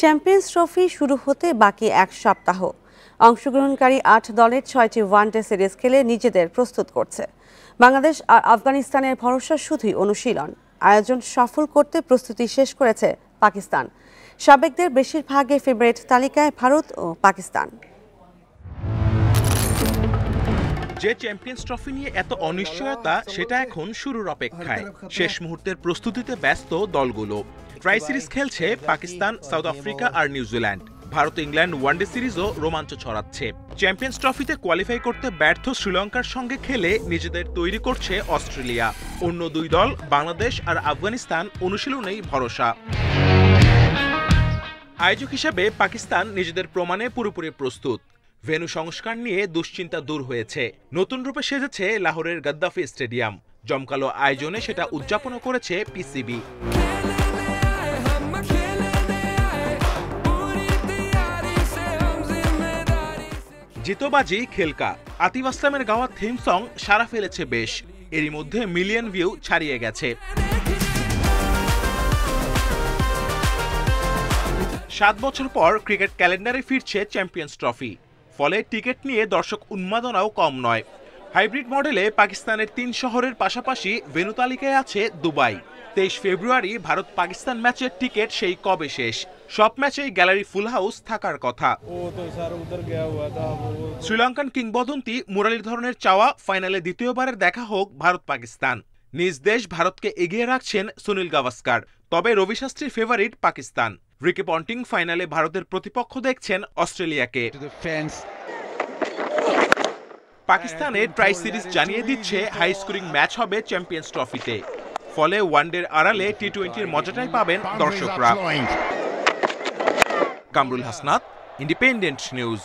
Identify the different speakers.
Speaker 1: Champions trophy শুরু হতে বাকি এক সপ্তাহ। অংশগ্রহণকারী ৮ দলের ৬টি ওয়ানডে সিরিজ খেলে নিজেদের প্রস্তুত করছে। বাংলাদেশ আর আফগানিস্তানের ভরসা শুধুই অনুশীলন। আয়োজন সফল করতে প্রস্তুতি শেষ করেছে পাকিস্তান। সাবেকদের বেশিরভাগই ফেভারিট তালিকায় ভারত ও পাকিস্তান।
Speaker 2: যে চ্যাম্পিয়ন্স ট্রফি নিয়ে এত অনিশ্চয়তা সেটা এখন শুরুর অপেক্ষায়। শেষ মুহূর্তের প্রস্তুতিতে ব্যস্ত দলগুলো। ট্রাই সিরিজ খেলছে পাকিস্তান, সাউথ আফ্রিকা আর নিউজিল্যান্ড। ভারত ইংল্যান্ড ওয়ানডে সিরিজও রোমাঞ্চ ছড়াচ্ছে। চ্যাম্পিয়ন্স ট্রফিতে কোয়ালিফাই করতে ব্যর্থ শ্রীলঙ্কার সঙ্গে খেলে নিজেদের তৈরি করছে অস্ট্রেলিয়া। অন্য দুই দল বাংলাদেশ আর আফগানিস্তান অনুশীলনেই ভরসা। আয়োজক হিসেবে পাকিস্তান নিজেদের প্রমাণে পুরোপুরি প্রস্তুত। ভেন্যু সংস্কার নিয়ে দুশ্চিন্তা দূর হয়েছে। নতুন রূপে সেজেছে লাহোরের গাদ্দাফি স্টেডিয়াম। জমকালো আয়োজনে সেটা উদযাপনও করেছে পিসিবি। জিতোবাজি খেলকা আতিফ আসলামের গাওয়া থিম সং সারা ফেলেছে বেশ। এরই মধ্যে মিলিয়ন ভিউ ছাড়িয়ে গেছে। 7 বছর পর ক্রিকেট ক্যালেন্ডারে ফিরছে চ্যাম্পিয়ন্স ট্রফি। ফলে টিকিট নিয়ে দর্শক উন্মাদনাও কম নয়। হাইব্রিড মডেলে পাকিস্তানের 3 শহরের পাশাপাশি ভেন্যু তালিকায় আছে দুবাই। 23 ফেব্রুয়ারি ভারত পাকিস্তান ম্যাচের টিকিট সেই কবে শেষ। সব ম্যাচেই গ্যালারি ফুল হাউস থাকার কথা। শ্রীলঙ্কান কিংবদন্তি মুরালীধরনের চাওয়া ফাইনালে দ্বিতীয়বারের দেখা হোক ভারত পাকিস্তান। নিজ দেশ ভারতকে এগিয়ে রাখছেন সুনীল গাভাস্কার। তবে রবি শাস্ত্রীর ফেভারিট পাকিস্তান। রিকি পন্টিং ফাইনালে ভারতের প্রতিপক্ষ দেখছেন অস্ট্রেলিয়াকে। পাকিস্তানের ট্রাই সিরিজ জানিয়ে দিচ্ছে হাই স্কোরিং ম্যাচ হবে চ্যাম্পিয়ন্স ট্রফিতে। ফলে ওয়ানডের আড়ালে টি-20-র মজাটাই পাবেন দর্শকরা। Kamrul Hasnat, independent news.